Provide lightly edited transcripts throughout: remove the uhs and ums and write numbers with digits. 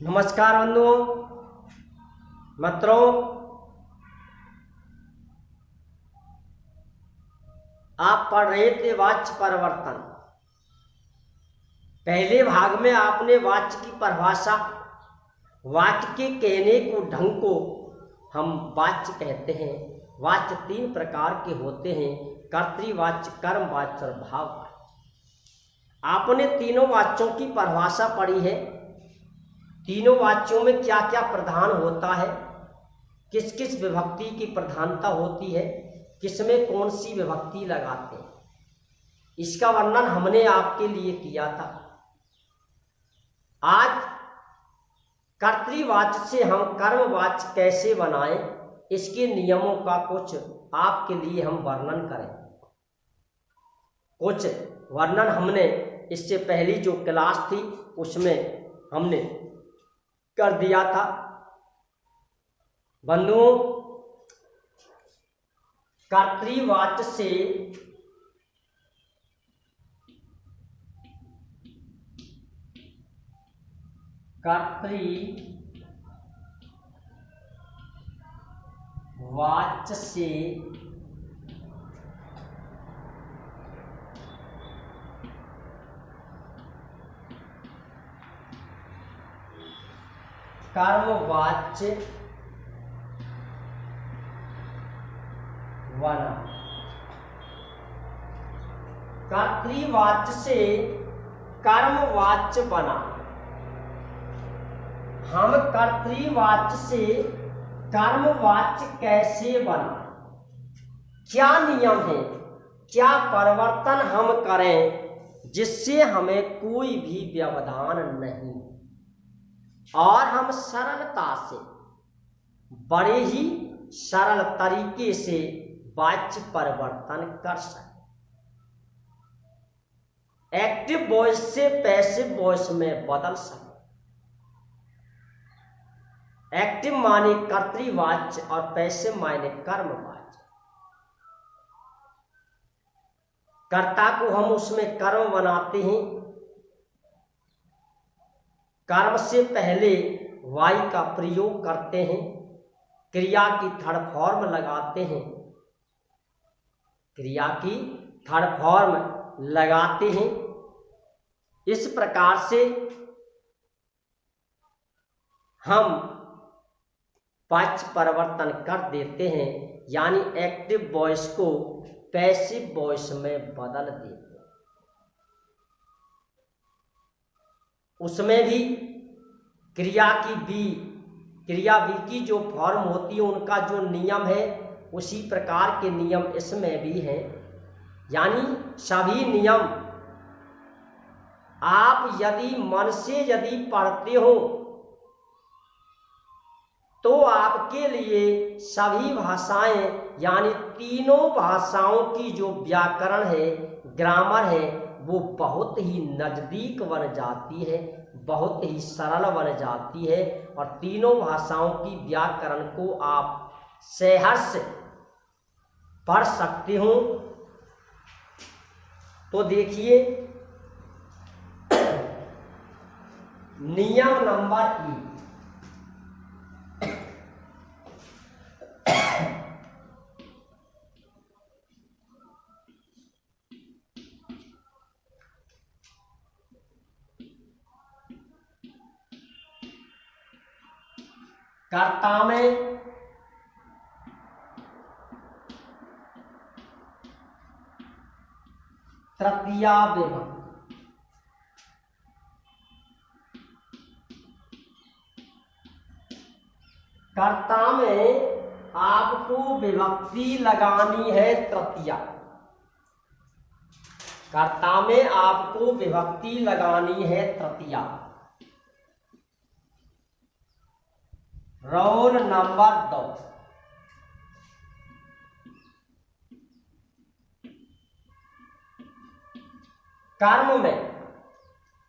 नमस्कार बंधुओं, मित्रों, आप पढ़ रहे थे वाच्य परिवर्तन। पहले भाग में आपने वाच्य की परिभाषा, वाक्य के कहने को ढंग को हम वाच्य कहते हैं। वाच्य तीन प्रकार के होते हैं: कर्तृवाच्य, कर्मवाच्य और भाववाच्य। आपने तीनों वाच्यों की परिभाषा पढ़ी है। तीनों वाच्यों में क्या क्या प्रधान होता है, किस किस विभक्ति की प्रधानता होती है, किसमें कौन सी विभक्ति लगाते हैं, इसका वर्णन हमने आपके लिए किया था। आज कर्तृवाच्य से हम कर्मवाच्य कैसे बनाएं, इसके नियमों का कुछ आपके लिए हम वर्णन करें। कुछ वर्णन हमने इससे पहली जो क्लास थी उसमें हमने कर दिया था। बंधुओं, कर्तृवाच्य से कर्मवाच्य बना। कर्तृवाच्य से कर्मवाच्य बना। हम कर्तृवाच्य से कर्मवाच्य कैसे बना, क्या नियम है, क्या परिवर्तन हम करें जिससे हमें कोई भी व्यवधान नहीं और हम सरलता से, बड़े ही सरल तरीके से वाच्य परिवर्तन कर सकें। एक्टिव वॉइस से पैसिव वॉइस में बदल सकें। एक्टिव माने कर्तृवाच्य और पैसिव माने कर्मवाच्य। कर्ता को हम उसमें कर्म बनाते हैं। कर्म से पहले वाई का प्रयोग करते हैं, क्रिया की थर्ड फॉर्म लगाते हैं। क्रिया की थर्ड फॉर्म लगाते हैं। इस प्रकार से हम वाच्य परिवर्तन कर देते हैं, यानी एक्टिव वॉइस को पैसिव वॉइस में बदल देते हैं। उसमें भी क्रिया की जो फॉर्म होती है, उनका जो नियम है उसी प्रकार के नियम इसमें भी हैं। यानी सभी नियम आप यदि मन से यदि पढ़ते हो तो आपके लिए सभी भाषाएं, यानी तीनों भाषाओं की जो व्याकरण है, ग्रामर है, वो बहुत ही नज़दीक बन जाती है, बहुत ही सरल बन जाती है और तीनों भाषाओं की व्याकरण को आप सहर्ष पढ़ सकते हो। तो देखिए, नियम नंबर 1, कर्ता में तृतीया विभक्ति। कर्ता में आपको विभक्ति लगानी है तृतीया। कर्ता में आपको विभक्ति लगानी है तृतीया। रोल नंबर 2,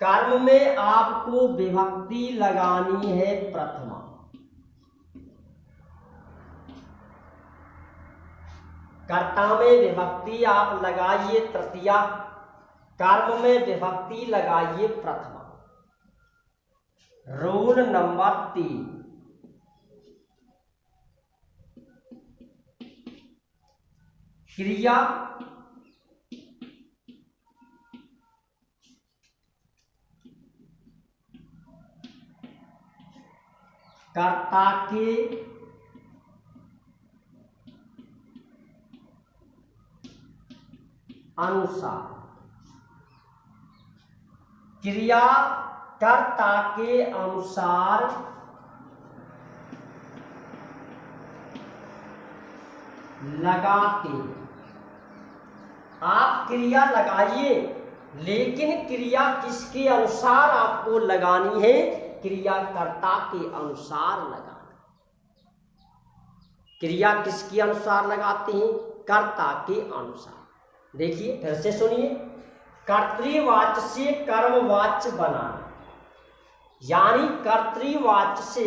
कर्म में आपको विभक्ति लगानी है प्रथमा। कर्ता में विभक्ति आप लगाइए तृतीया, कर्म में विभक्ति लगाइए प्रथमा। रूल नंबर 3, क्रिया कर्ता के अनुसार, क्रिया कर्ता के अनुसार लगाते। आप क्रिया लगाइए, लेकिन क्रिया किसके अनुसार आपको लगानी है? क्रिया कर्ता के अनुसार लगाना। क्रिया किसके अनुसार लगाते हैं? कर्ता के अनुसार। देखिए फिर से सुनिए, कर्तृवाच्य से कर्मवाच्य बनाना, यानी कर्तृवाच्य से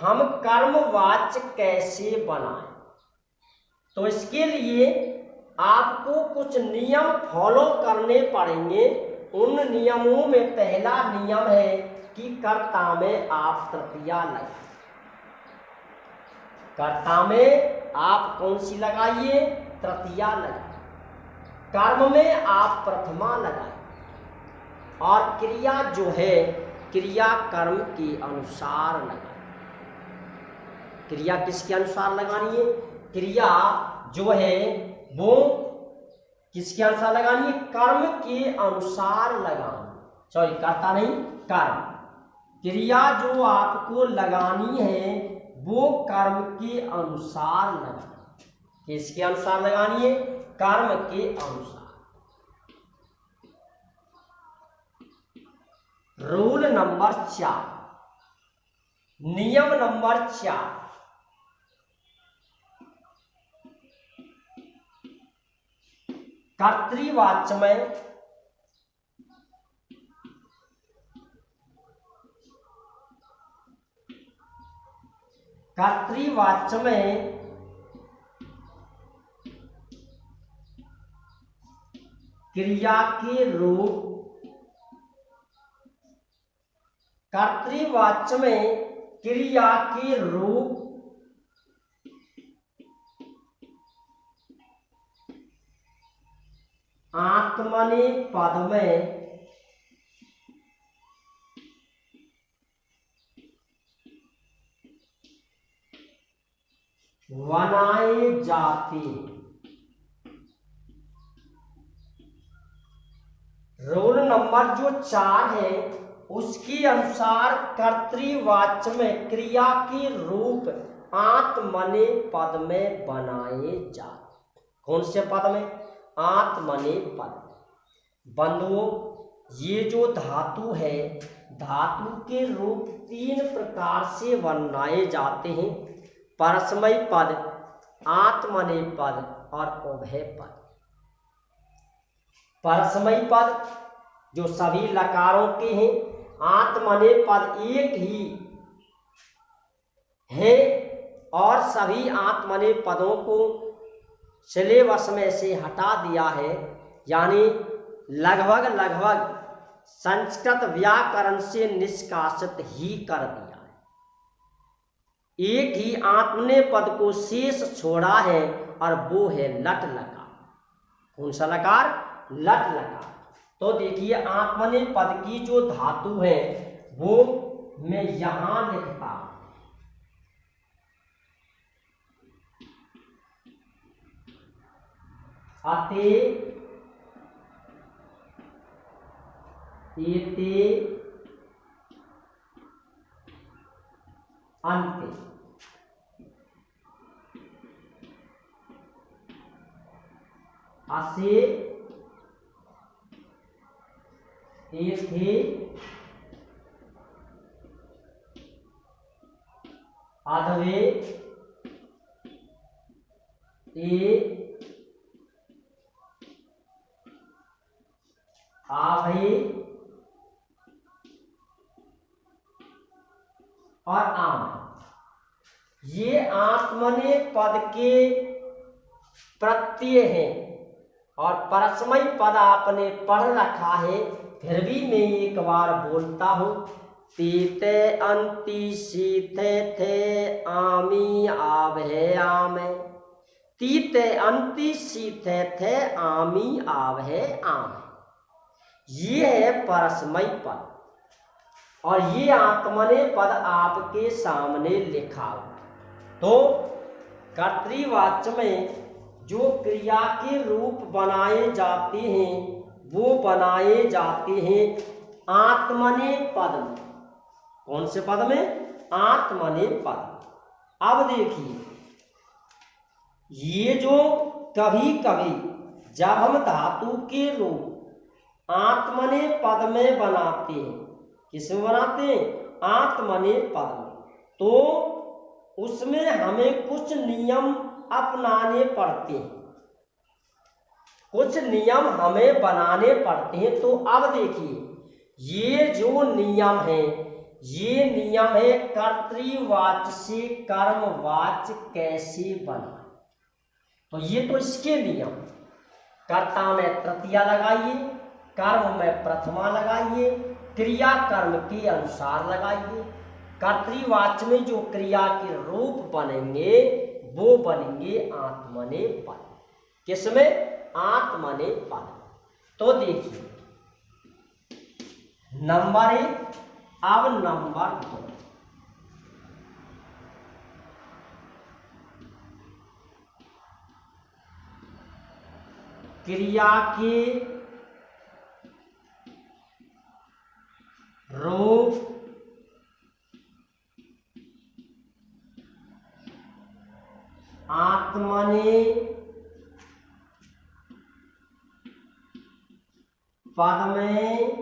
हम कर्मवाच्य कैसे बनाएं? तो इसके लिए आपको कुछ नियम फॉलो करने पड़ेंगे। उन नियमों में पहला नियम है कि कर्ता में आप तृतीया लगाइए। कर्ता में आप कौन सी लगाइए? तृतीया लगाइए। कर्म में आप प्रथमा लगाइए। और क्रिया जो है, क्रिया कर्म के अनुसार लगाइए। क्रिया किसके अनुसार लगानी है? क्रिया जो है वो किसके अनुसार लगानी है? कर्म के अनुसार लगानी। सॉरी, कर्ता नहीं, कर्म। क्रिया जो आपको लगानी है वो कर्म के अनुसार लगानी। किसके अनुसार लगानी है? कर्म के अनुसार। रूल नंबर 4, नियम नंबर 4, कर्तृवाच्य में क्रिया के रूप, कर्तृवाच्य में क्रिया के रूप आत्मने पद में बनाए जाते। रूल नंबर जो 4 है उसके अनुसार कर्तृवाच्य में क्रिया के रूप आत्मने पद में बनाए जाते। कौन से पद में? आत्मने पद। बंधुओं, ये जो धातु है, धातु के रूप 3 प्रकार से बनाए जाते हैं: परस्मैय पद, आत्मनेय पद और उभय पद। परस्मैय पद जो सभी लकारों के हैं, आत्मनेय पद एक ही है और सभी आत्मनेय पदों को सिलेबस में से हटा दिया है, यानी लगभग संस्कृत व्याकरण से निष्कासित ही कर दिया है। एक ही आत्मनेय पद को शेष छोड़ा है और वो है लट लकार। कौन सा लकार? लट लकार। तो देखिए, आत्मनेय पद की जो धातु है वो मैं यहां लिखता हूं। अते, एते, अन्ते। असे, एथे, अधवे, ए, आभे और आम। ये आत्मनेय पद के प्रत्यय हैं और परस्मैय पद आपने पढ़ रखा है, फिर भी मैं एक बार बोलता हूं। तीते अंति सीथे थे आमी आवहे आमे। तीते अंति सीथे थे आमी आवहे आमे। ये है परस्मयी पद और ये आत्मनेय पद आपके सामने लिखा हुआ। तो कर्तृवाच्य में जो क्रिया के रूप बनाए जाते हैं वो बनाए जाते हैं आत्मनेय पद में। कौन से पद में? आत्मनेय पद। अब देखिए, ये जो कभी कभी जब हम धातु के रूप आत्मनेय पद में बनाते हैं, किसमें बनाते हैं? आत्मनेय पद में, तो उसमें हमें कुछ नियम अपनाने पड़ते हैं, कुछ नियम हमें बनाने पड़ते हैं। तो अब देखिए, ये जो नियम है, ये नियम है कर्तृवाच्य से कर्मवाच्य कैसे बना। तो ये तो इसके नियम, कर्ता में तृतीया लगाइए, कर्म में प्रथमा लगाइए, क्रिया कर्म के अनुसार लगाइए। कर्तृवाच्य में जो क्रिया के रूप बनेंगे वो बनेंगे आत्मनेय पद। किसमें? आत्मनेय पद। तो देखिए, नंबर 1, अब नंबर 2। क्रिया के रूप आत्मनेय पद में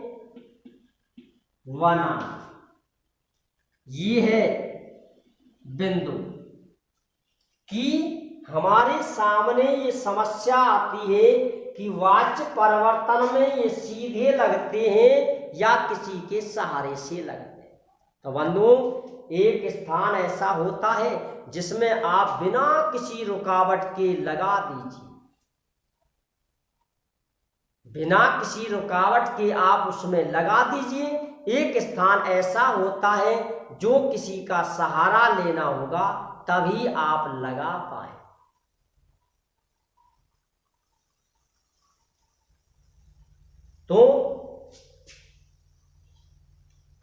बना। ये है बिंदु कि हमारे सामने ये समस्या आती है कि वाच्य परिवर्तन में ये सीधे लगते हैं या किसी के सहारे से लगते हैं। तो बंधुओं, एक स्थान ऐसा होता है जिसमें आप बिना किसी रुकावट के लगा दीजिए, बिना किसी रुकावट के आप उसमें लगा दीजिए। एक स्थान ऐसा होता है जो किसी का सहारा लेना होगा तभी आप लगा पाए। तो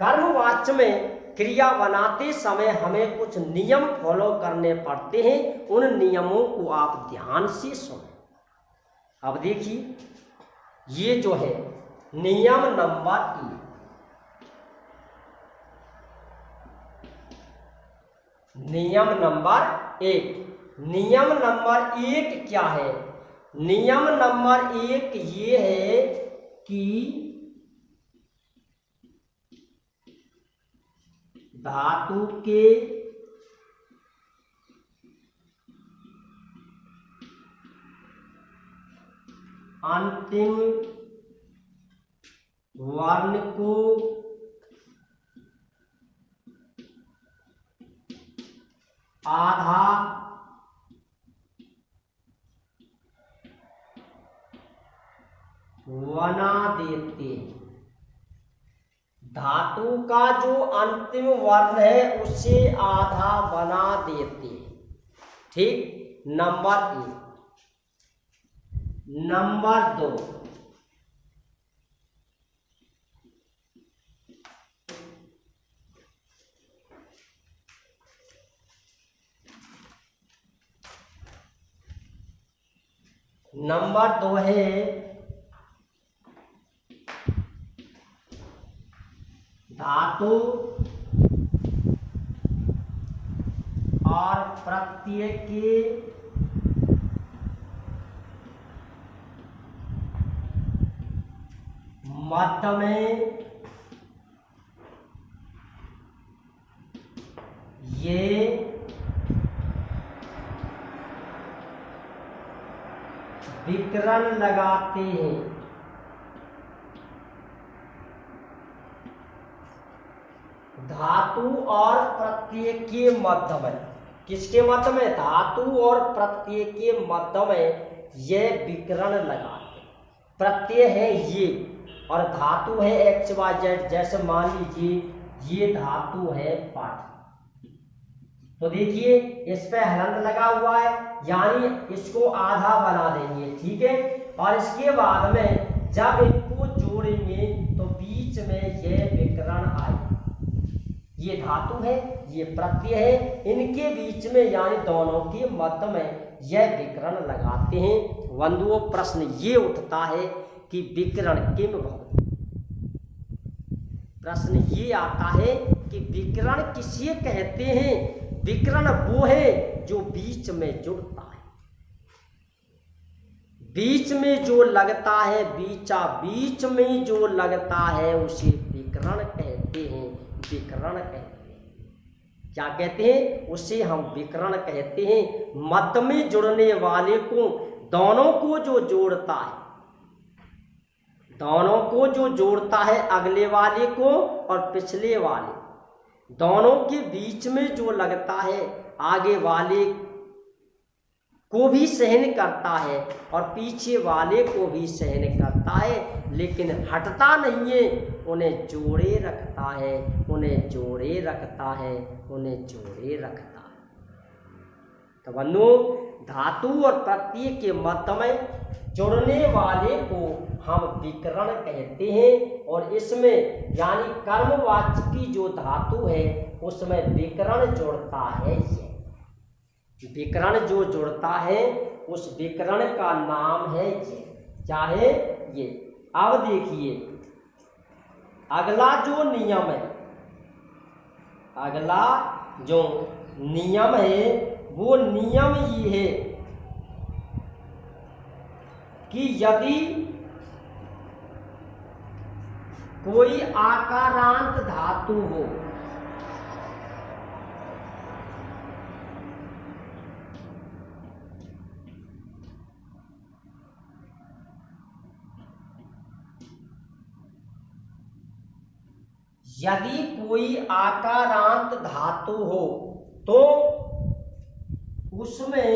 कर्मवाच्य में क्रिया बनाते समय हमें कुछ नियम फॉलो करने पड़ते हैं। उन नियमों को आप ध्यान से सुनें। अब देखिए, ये जो है नियम नंबर 1। नियम नंबर 1। नियम नंबर 1 क्या है? नियम नंबर 1 ये है कि धातु के अंतिम वर्ण को आधा बना देते हैं। धातु का जो अंतिम वर्ण है उसे आधा बना देते हैं। ठीक, नंबर 1। नंबर 2, नंबर 2 है धातु और प्रत्यय के मध्य में ये विकरण लगाते हैं। धातु और प्रत्यय के मध्य में, किसके मध्य में? धातु और प्रत्यय के मध्य में यह विकरण लगाते हैं। प्रत्यय है ये और धातु है XYZ। जैसे मान लीजिए ये धातु है पट। तो देखिए इस पे हलंत लगा हुआ है, यानी इसको आधा बना देंगे, ठीक है। और इसके बाद में जब इनको जोड़ेंगे तो बीच में ये विकर्ण आए। ये धातु है, ये प्रत्यय है, इनके बीच में यानी दोनों के मध्य में यह विकर्ण लगाते हैं। बंधुओं, प्रश्न ये उठता है कि विकर्ण किम भवति। प्रश्न ये आता है कि विकर्ण किसे कहते हैं। विकर्ण वो है जो बीच में जुड़ता है, बीच में जो लगता है, बीच में जो लगता है उसे विकर्ण कहते हैं। विकर्ण कहते हैं, क्या कहते हैं, उसे हम विकर्ण कहते हैं। मध्य में जुड़ने वाले को, दोनों को जो जोड़ता है, दोनों को जो जोड़ता है, अगले वाले को और पिछले वाले, दोनों के बीच में जो लगता है, आगे वाले को भी सहन करता है और पीछे वाले को भी सहन करता है, लेकिन हटता नहीं है, उन्हें जोड़े रखता है, उन्हें जोड़े रखता है, उन्हें जोड़े रखता है। तो बन्धु, धातु और प्रत्यय के मध्य में जोड़ने वाले को हम विकर्ण कहते हैं। और इसमें यानी कर्मवाच्य की जो धातु है उसमें विकर्ण जोड़ता है। ये विकर्ण जो जोड़ता है उस विकर्ण का नाम है ये, चाहे ये। अब देखिए अगला जो नियम है, अगला जो नियम है वो नियम ये है कि यदि कोई आकारांत धातु हो, यदि कोई आकारांत धातु हो तो उसमें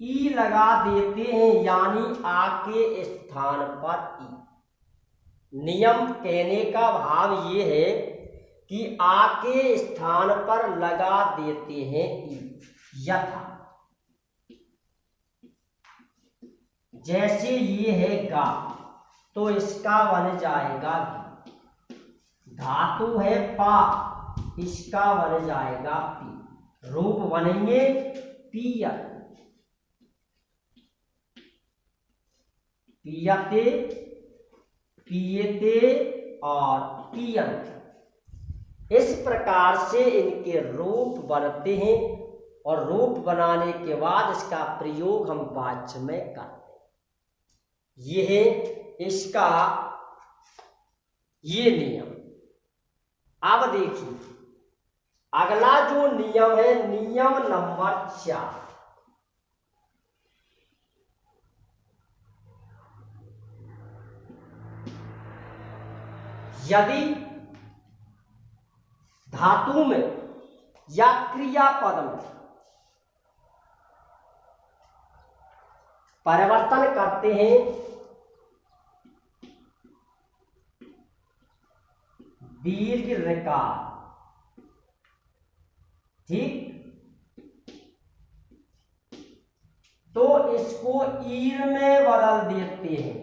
ई लगा देते हैं, यानी आ के स्थान पर ई। नियम कहने का भाव ये है कि आ के स्थान पर लगा देते हैं ई। यथा जैसे ये है गा, तो इसका बन जाएगा गी। धातु है पा, इसका बन जाएगा पी। रूप बनेंगे पियत, पियते, पियते और पियंत। इस प्रकार से इनके रूप बनते हैं और रूप बनाने के बाद इसका प्रयोग हम वाच्य में करते हैं। यह है इसका ये नियम। अब देखिए अगला जो नियम है, नियम नंबर 4। यदि धातु में या क्रियापद में परिवर्तन करते हैं, दीर्घ ऋकार, ठीक, तो इसको ईर में बदल देते हैं।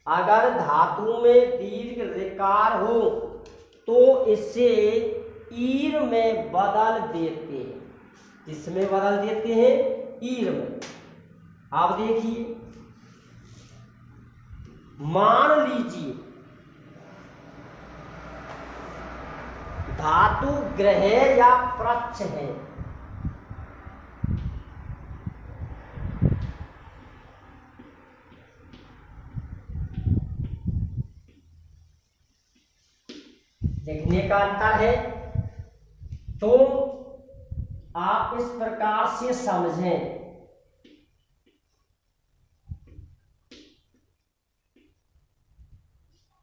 अगर धातु में दीर्घ ऋकार हो तो इसे ईर में बदल देते हैं। किसमें बदल देते हैं? ईर में। आप देखिए, मान लीजिए धातु ग्रह या प्रच्छ है, लिखने का अंतर है, तो आप इस प्रकार से समझें।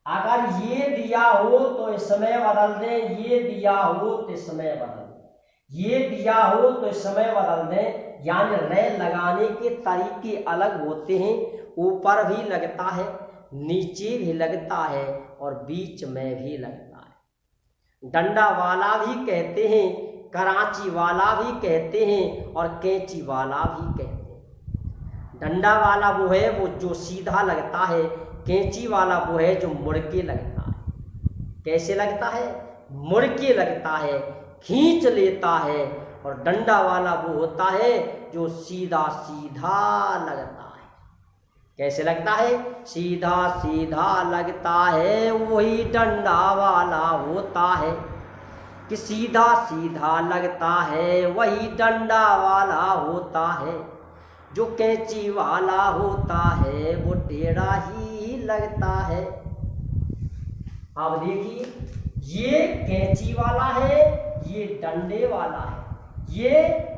अगर ये दिया हो तो इसमें बदल दें, ये दिया हो तो इसमें बदल दें, ये दिया हो तो इसमें बदल दें। यानी रे लगाने के तरीके अलग होते हैं। ऊपर भी लगता है, नीचे भी लगता है और बीच में भी लगता है। डंडा वाला भी कहते हैं, कराची वाला भी कहते हैं और कैंची वाला भी कहते हैं। डंडा वाला वो है वो जो सीधा लगता है, कैंची वाला वो है जो मुड़ के लगता है। कैसे लगता है? मुड़ के लगता है, खींच लेता है। और डंडा वाला वो होता है जो सीधा सीधा लगता है। कैसे लगता है? सीधा सीधा लगता है, वही डंडा वाला होता है। कि सीधा सीधा लगता है वही डंडा वाला होता है। जो कैंची वाला होता है वो टेढ़ा ही लगता है। अब देखिए, ये कैंची वाला है, ये डंडे वाला है। ये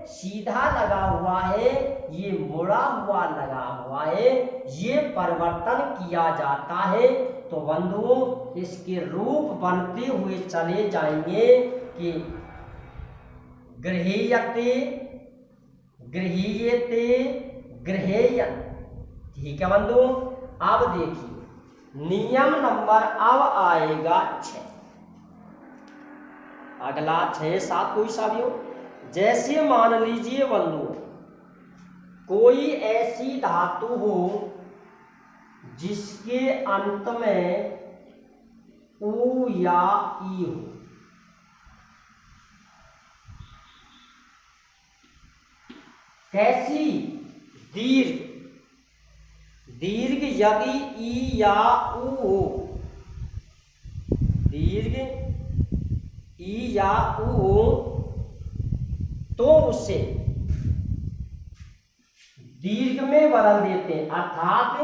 सीधा लगा हुआ है, ये मुड़ा हुआ लगा हुआ है। ये परिवर्तन किया जाता है। तो बंधुओं, इसके रूप बनते हुए चले जाएंगे कि गृहीयते, गृहीयते, गृहेयन। ठीक है बंधुओं। अब देखिए नियम नंबर अब आएगा 6। अगला 6 7 कोई सा भी हो। जैसे मान लीजिए बंधुओं, कोई ऐसी धातु हो जिसके अंत में उ या ई हो। कैसी? दीर्घ। दीर्घ यदि ई या उ हो, दीर्घ ई या उ हो तो उसे दीर्घ में बदल देते हैं। अर्थात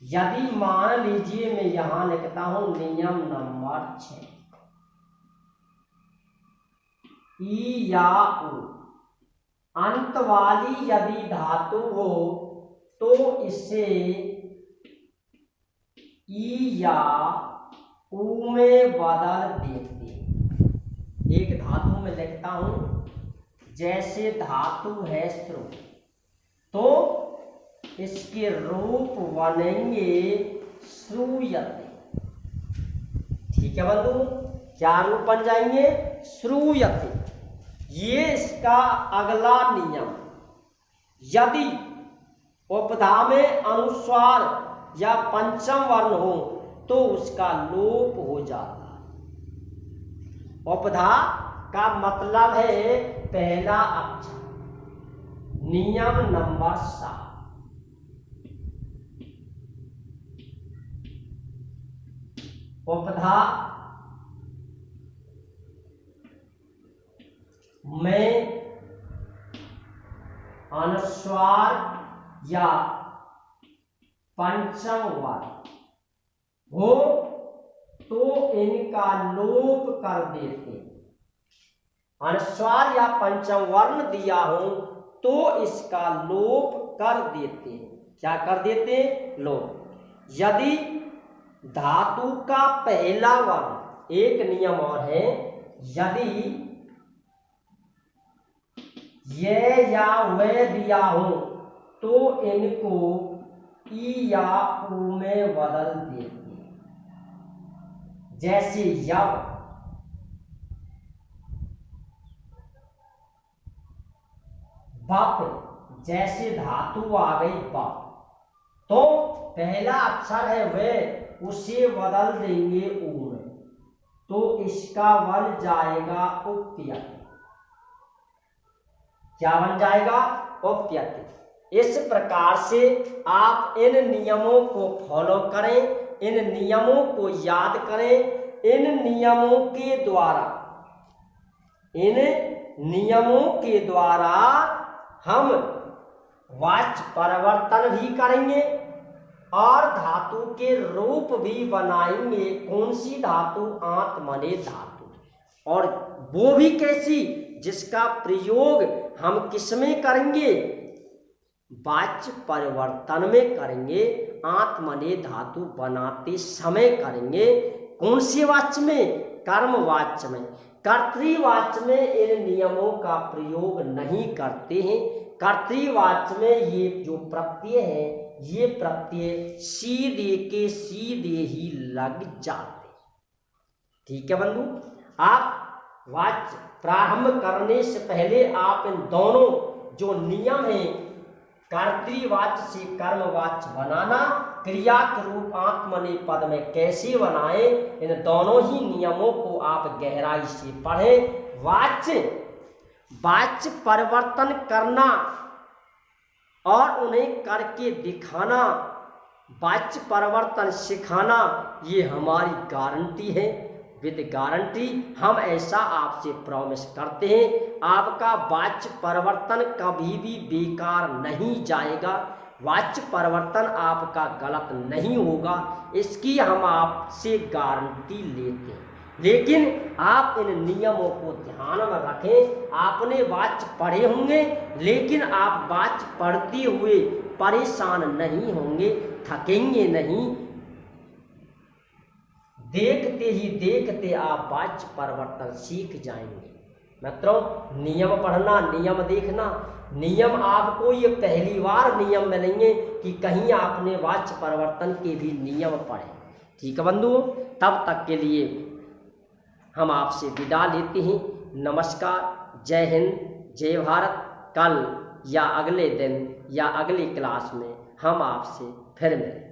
यदि मान लीजिए मैं यहां लिखता हूं नियम नंबर 6, ई या उ अंत वाली यदि धातु हो तो इसे ई या उ में बदल देते हैं। एक धातु में लिखता हूं, जैसे धातु है श्रु, तो इसके रूप बनेंगे श्रूयते। ठीक है बंधु, क्या रूप बन जाएंगे? श्रूयते। ये इसका अगला नियम। यदि उपधा में अनुस्वार या पंचम वर्ण हो तो उसका लोप हो जाता है। उपधा का मतलब है पहला अक्षर। नियम नंबर 7, उपधा में अनुस्वार या पंचम वर्ण हो तो इनका लोप कर देते। अनुस्वार या पंचम वर्ण दिया हो तो इसका लोप कर देते। क्या कर देते? लोप। यदि धातु का पहला वर्ण, एक नियम और है, यदि ये या वे दिया हो तो इनको ई या उ में बदल देते। जैसे यव, बप, जैसे धातु आ गई बप, तो पहला अक्षर है वे, उसे बदल देंगे उ में, तो इसका बन जाएगा उपयति। क्या बन जाएगा? उपयति। इस प्रकार से आप इन नियमों को फॉलो करें, इन नियमों को याद करें। इन नियमों के द्वारा, इन नियमों के द्वारा हम वाच्य परिवर्तन भी करेंगे और धातु के रूप भी बनाएंगे। कौन सी धातु? आत्मनेपद धातु। और वो भी कैसी? जिसका प्रयोग हम किसमें करेंगे? वाच्य परिवर्तन में करेंगे। आत्मनेपद धातु बनाते समय करेंगे। कौन से वाच्य में? कर्म वाच्य में। कर्तृवाच्य में इन नियमों का प्रयोग नहीं करते हैं। कर्तृवाच्य में ये जो प्रत्यय है ये प्रत्यय सीधे के सीधे ही लग जाते। ठीक है बंधु, आप वाच्य प्रारंभ करने से पहले आप इन दोनों जो नियम हैं, कर्तृवाच्य से कर्मवाच्य बनाना, क्रिया के रूप आत्मनेपद में कैसे बनाए, इन दोनों ही नियमों को आप गहराई से पढ़ें। वाच्य परिवर्तन करना और उन्हें करके दिखाना, वाच्य परिवर्तन सिखाना, ये हमारी गारंटी है। विद गारंटी हम ऐसा आपसे प्रॉमिस करते हैं, आपका वाच्य परिवर्तन कभी भी बेकार नहीं जाएगा, वाच्य परिवर्तन आपका गलत नहीं होगा, इसकी हम आपसे गारंटी लेते हैं। लेकिन आप इन नियमों को ध्यान में रखें। आपने वाच्य पढ़े होंगे, लेकिन आप वाच्य पढ़ते हुए परेशान नहीं होंगे, थकेंगे नहीं। देखते ही देखते आप वाच्य परिवर्तन सीख जाएंगे। मित्रों, नियम पढ़ना, नियम देखना, नियम आपको ये पहली बार नियम मिलेंगे कि कहीं आपने वाच्य परिवर्तन के भी नियम पढ़े। ठीक है बंधुओं, तब तक के लिए हम आपसे विदा लेते हैं। नमस्कार, जय हिंद, जय भारत। कल या अगले दिन या अगली क्लास में हम आपसे फिर मिलें।